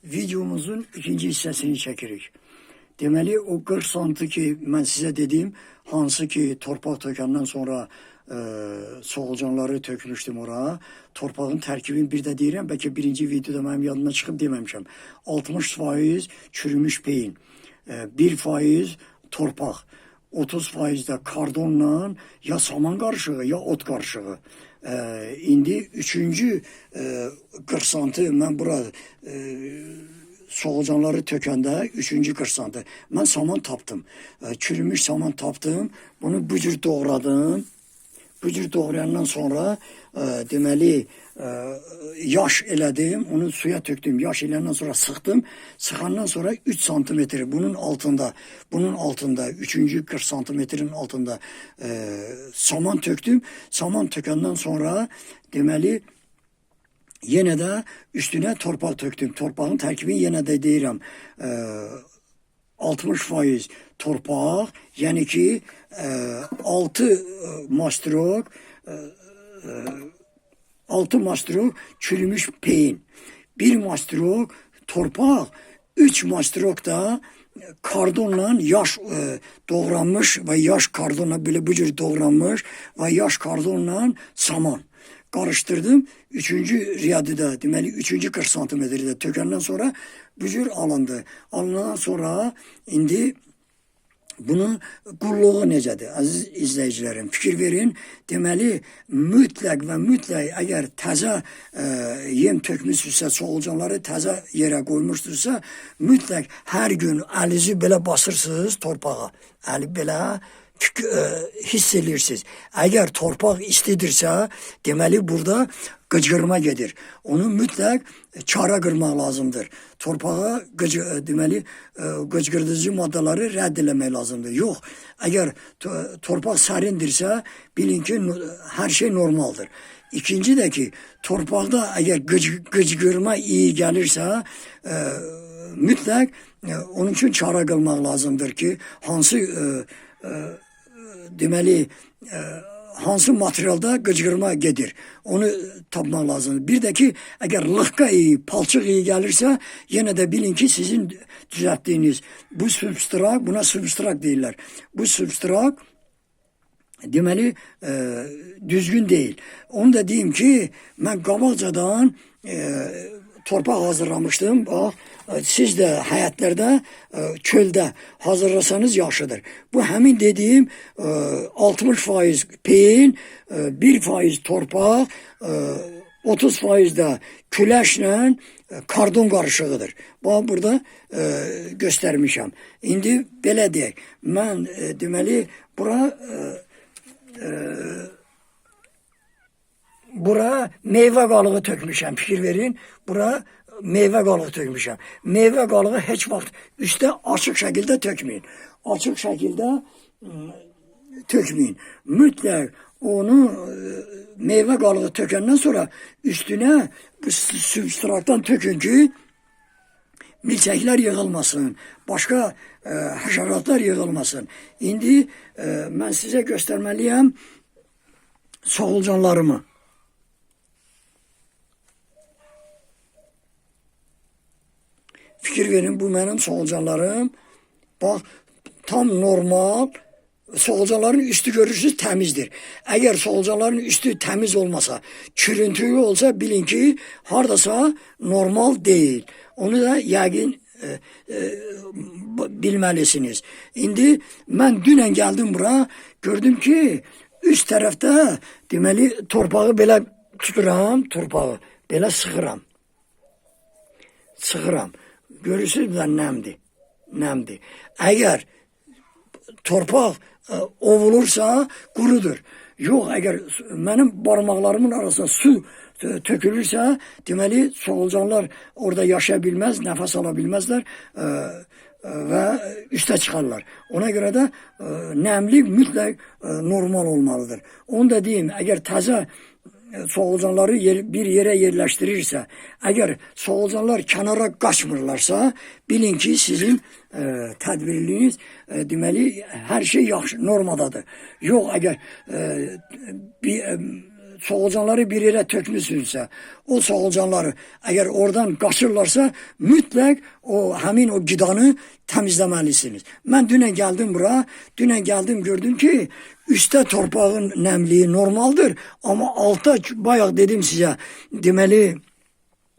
videomuzun ikinci hissəsini çəkirik. Deməli, o 40 santı ki, mən sizə dedim, hansı ki, torpaq tökəndən sonra solucanları tökmüşdüm oraya. Torpağın tərkibini bir də deyirəm, bəlkə birinci videoda mənim yadımdan çıxıb deməmişəm. 60% çürümüş beyin, 1% torpaq, 30% də kardonla ya saman qarışığı ya ot qarışığı. İndi üçüncü 40 santı mən bura solucanları tökəndə üçüncü 40 santı mən saman tapdım. Çürümüş saman tapdım. Bunu bu cür doğradım. Bu cür doğrayandan sonra deməli yaş elədim, onu suya tökdüm. Yaş eləyəndən sonra sıxdım. Sıxandan sonra 3 santimetre bunun altında 3. 40 santimetrin altında saman tökdüm. Saman tökəndən sonra deməli yenə də üstünə torpaq tökdüm. Torpağın tərkibini yenə də deyirəm. 60% torpaq, yəni ki 6 mastrok çürümüş peyin, 1 mastrok torpaq, 3 mastrok da kardonla yaş doğranmış və yaş kardonla belə bu cür doğranmış və yaş kardonla saman qarışdırdım. Üçüncü riyadıda, deməli, üçüncü 40 santimetrede tökəndən sonra bu cür alındı. Alından sonra indi bunun qulluğu necədir? Aziz izləyicilərim, fikir verin. Deməli, mütləq və mütləq əgər təzə yem tökmüşsünüzsə, solucanları təzə yerə qoymuşdursa, mütləq hər gün əlinizi belə basırsınız torpağa. Əli belə hiss edirsiniz. Əgər torpaq istidirsə, deməli burada qıcqırma gedir. Onu mütləq çara qırmaq lazımdır. Torpağa deməli qıcqırdıcı maddaları rədd eləmək lazımdır. Yox, əgər torpaq sərindirsə, bilin ki, hər şey normaldır. İkinci də ki, torpaqda əgər qıcqırma iyi gəlirsə, mütləq onun üçün çara qılmaq lazımdır ki, hansı deməli, hansı materialda qıcqırma gedir. Onu tapmaq lazımdır. Bir də ki, əgər lıqqa iyi, palçıq iyi gəlirsə, yenə də bilin ki, sizin düzəltdiyiniz bu substrat, buna substrat deyirlər. Bu substrat deməli düzgün deyil. Onu da deyim ki, mən qabaqcadan torpaq hazırlamışdım. Bax, siz də həyətlərdə, çöldə hazırlasanız yaxşıdır. Bu həmin dediyim 60% peyin, 1% torpaq, 30% də küləşlə kardon qarışığıdır. Bax, burada göstərmişəm. İndi belə deyək, mən deməli bura meyvə qalığı tökmüşəm, fikir verin. Bura meyvə qalığı tökmüşəm. Meyvə qalığı heç vaxt üstə açıq şəkildə tökməyin. Açıq şəkildə tökməyin. Mütləq onu meyvə qalığı tökəndən sonra üstünə bu substratdan tökün ki, milçəklər yığılmasın, başqa həşəratlar yığılmasın. İndi mən sizə göstərməliyəm solucanlarımı. Fikir verin, bu mənim solucanlarım. Bax, tam normal. Solucanların üstü görürsünüz təmizdir. Əgər solucanların üstü təmiz olmasa, çürüntülü olsa, bilin ki, haradasa normal deyil. Onu da yəqin bilməlisiniz. İndi mən dünən gəldim bura, gördüm ki, üst tərəfdə deməli torpağı belə tuturam, torpağı belə sıxıram. Görürsünüz də nəmdir. Əgər torpaq ovulursa qurudur. Yox, əgər mənim barmaqlarımın arasında su tökülürsə, deməli solucanlar orada yaşaya bilməz, nəfəs ala bilməzlər və üstə çıxarlar. Ona görə də nəmlik mütləq normal olmalıdır. Onu da deyim, əgər təzə solucanları bir yerə yerləşdirirsə, əgər solucanlar kənara qaçmırlarsa, bilin ki, sizin tədbirliyiniz deməli hər şey yaxşı, normadadır. Yox, əgər solucanları bir yere tökmüsünüzsə, o solucanları eğer oradan qaçırlarsa mütləq həmin o qidanı təmizləməlisiniz. Mən dünən gəldim bura, dünən gəldim gördüm ki, üstə torpağın nəmliyi normaldır, amma altta bayaq dedim sizə, deməli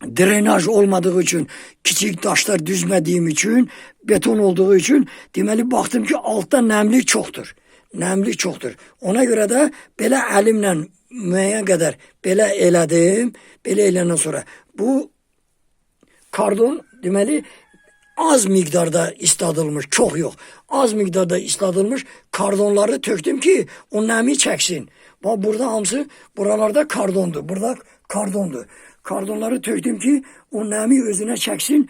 drenaj olmadığı için, küçük taşlar düzmediğim için, beton olduğu için, deməli baxdım ki, altta nəmlik çoxdur. Nəmlik çoxdur. Ona görə də belə əlimlə müəyyən qədər belə elədim. Belə eləyəndən sonra bu kardon deməli az miqdarda isladılmış, çox yox. Az miqdarda isladılmış kardonları tökdüm ki, o nəmi çəksin. Bax burada hamısı buralarda kardondur. Burada kardondur. Kardonları tökdüm ki, o nəmi özünə çəksin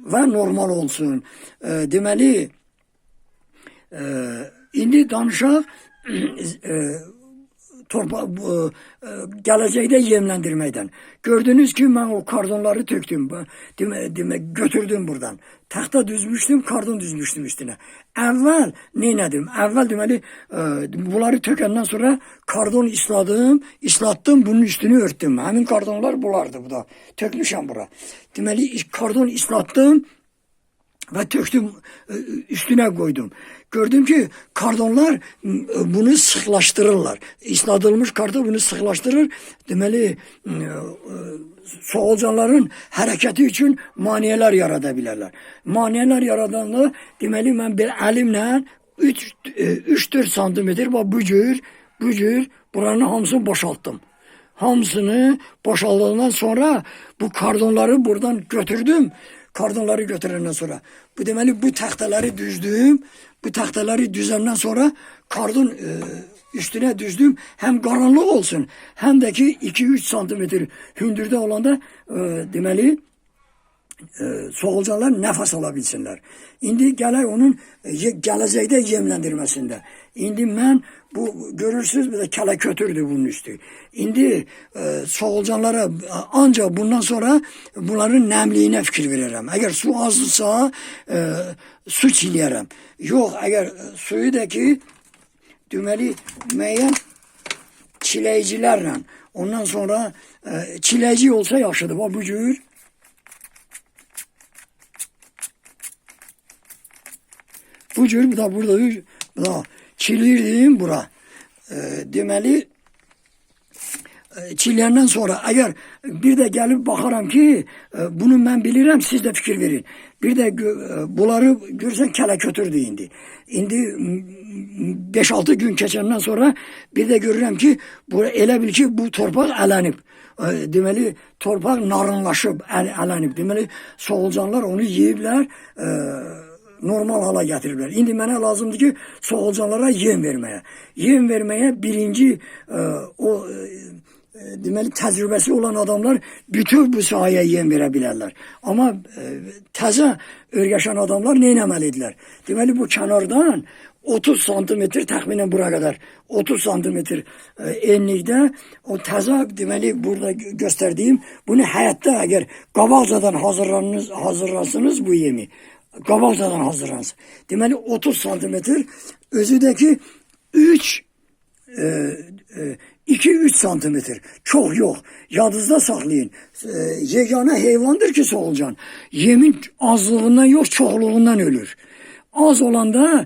və normal olsun. Deməli indi danışaq gələcəkdə yemləndirməkdən. Gördünüz ki, mən o kardonları tökdüm. Demək, götürdüm buradan. Taxta düzmüşdüm, kardon düzmüşdüm üstünə. Əvvəl neynədim? Əvvəl deməli, bunları tökəndən sonra kardon islatdım, bunun üstünü örtdüm. Həmin kardonlar bulardı bu da. Tökmüşəm bura. Deməli, kardon islatdım ve töktüm, üstüne koydum. Gördüm ki kardonlar bunu sıklaştırırlar. İsladılmış kardon bunu sıklaştırır. Deməli solucanların hərəkəti üçün maneələr yarada bilərlər. Maneələr yaradanda deməli mən bir əlimlə 3-4 santimetr bu cür buranın hamısını boşalttım. Hamısını boşaldığından sonra bu kardonları buradan götürdüm. Kardonları götürəndən sonra bu deməli bu taxtaları düzdüm. Bu taxtaları düzəndən sonra kardon üstüne düzdüm. Hem qaranlıq olsun, hem de ki 2-3 santimetr hündürdə olanda deməli solucanlar nəfəs ala bilsinlər. İndi gələk onun gələcəkdə yemləndirməsində. İndi mən bu görürsünüz bir de kələ kötürdü bunun üstü. İndi solucanlara ancak bundan sonra bunların nəmliyinə fikir verirəm. Eğer su azlısa su çiləyərəm. Yox, eğer suyu da ki deməli müəyyən çiləyicilərlə ondan sonra çiləyici olsa yaxşıdır. Bax bu cür bu da burada çilirdim bura. Deməli çiləyəndən sonra eğer bir de gelip bakaram ki bunu mən bilirəm, siz de fikir verin. Bir de bunları görsen kələ kötürdü indi. İndi 5-6 gün keçəndən sonra bir de görürəm ki elə bil ki bu torpaq ələnib. Deməli torpaq narınlaşıb, ələnib. Deməli solucanlar onu yeyiblər, normal hala getiriblər. İndi mənə lazımdır ki solucanlara yem verməyə. Yem verməyə birinci o deməli təcrübəsi olan adamlar bütün bu sahəyə yem verə bilərlər. Amma təzə öyrəşən adamlar nə etməlidirlər? Deməli bu kənardan 30 santimetr təxminən bura qədər 30 santimetr enlikdə o təzə deməli burada göstərdiyim bunu həyatda əgər qabaqcadan hazırlarsınız bu yemi. Qabaqcadan hazırlansın. Deməli 30 santimetr özüdəki 2-3 santimetr. Çok yok. Yadınızda saklayın. Yegane heyvandır ki solucan. Yemin azlığından yok, çoxluğundan ölür. Az olanda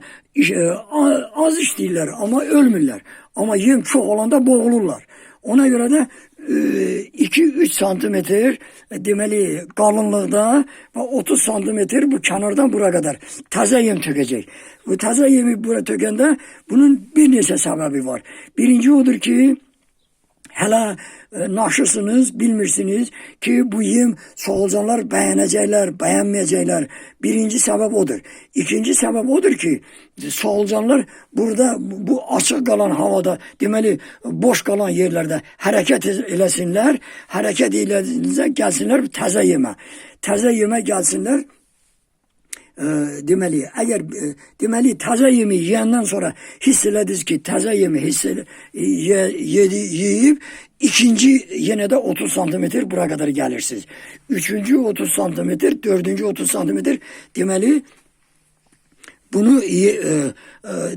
az işləyirlər ama ölmürlər. Ama yem çok olanda boğulurlar. Ona göre de 2-3 santimetr deməli qalınlıqda ve 30 santimetr bu kənardan bura kadar təzə yem tökəcək. Bu təzə yemi bura tökəndə bunun bir neçə səbəbi var. Birinci odur ki hələ naşırsınız, bilmirsiniz ki bu yem solucanlar bəyənəcəklər, bəyənməyəcəklər. Birinci səbəb odur. İkinci səbəb odur ki solucanlar burada bu açıq qalan havada deməli boş qalan yerlərdə hərəkət eləsinlər. Hərəkət eləsinlər, gəlsinlər təzə yemə. Təzə yemə gəlsinlər. Deməli, əgər deməli təzə yemi yeyəndən sonra hiss elədiniz ki, təzə yemi yeyib, ikinci yenə də 30 santimetr bura qədər gəlirsiniz. Üçüncü 30 santimetr, dördüncü 30 santimetr deməli bunu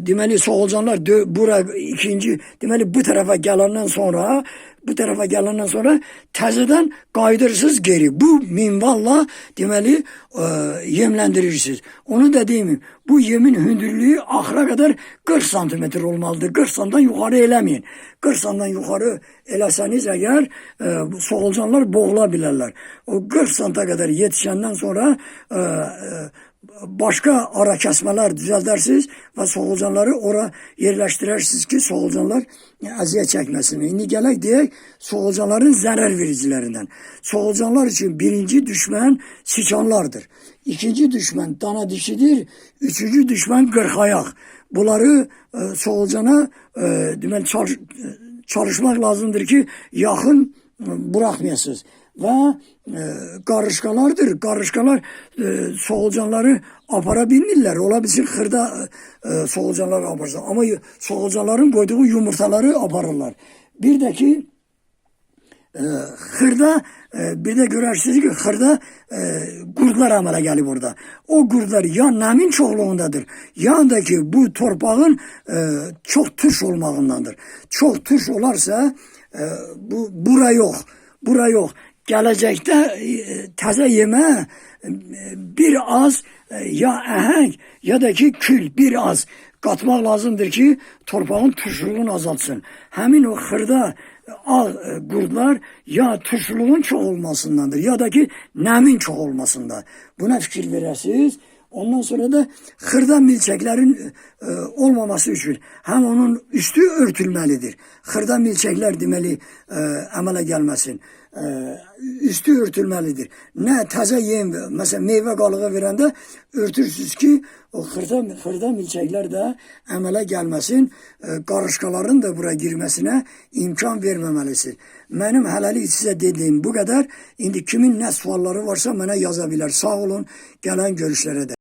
deməli solucanlar bura ikinci deməli bu tarafa gələndən sonra təzədən qayıdırsınız geri. Bu minvalla deməli yemləndirirsiniz. Onu da deyim, bu yemin hündürlüğü axıra kadar 40 santimetre olmalıdır. 40 sandan yukarı eləməyin. 40 sandan yukarı eləsəniz əgər solucanlar boğula bilərlər. O 40 santa kadar yetişəndən sonra başka ara kəsmələr düzəldərsiniz və solucanları ora yerləşdirərsiniz ki, solucanlar əziyyət çəkməsin. İndi gələk deyək solucanların zərər vericilərindən. Solucanlar için birinci düşmən siçanlardır. İkinci düşmən dana dişidir. Üçüncü düşmən qırxayaq. Bunları solucana deməli çalışmaq lazımdır ki, yaxın buraxmayasınız. Və qarışqalardır. Qarışqalar solucanları apara bilmirlər. Ola bilsin xırda solucanlar aparsın. Amma solucanların qoyduğu yumurtaları aparırlar. Bir də ki xırda bir də görərsiniz ki, xırda qurdlar əmələ gəlib orada. O qurdlar ya nəmin çoxluğundadır, ya da ki bu torpağın çox turş olmağındandır. Çox turş olarsa bura yox. Bura yox. Gələcəkdə təzə yemə bir az ya əhəng ya da ki kül bir az qatmaq lazımdır ki torpağın turşuluğunu azaltsın. Həmin o xırda qurdlar ya turşuluğun çox olmasındandır ya da ki nəmin çox olmasında. Buna fikir verəsiniz. Ondan sonra da xırda milçəklərin olmaması üçün həm onun üstü örtülməlidir. Xırda milçəklər deməli əmələ gəlməsin. Üstü örtülməlidir. Nə təzə yem, məsələn meyvə qalığı verəndə örtürsünüz ki, o xırda milçəklər də əmələ gəlməsin, qarışqaların da bura girməsinə imkan verməməlisiniz. Mənim hələlik sizə dediyim bu qədər. İndi kimin nə sualları varsa mənə yaza bilər. Sağ olun, gələn görüşlərə də.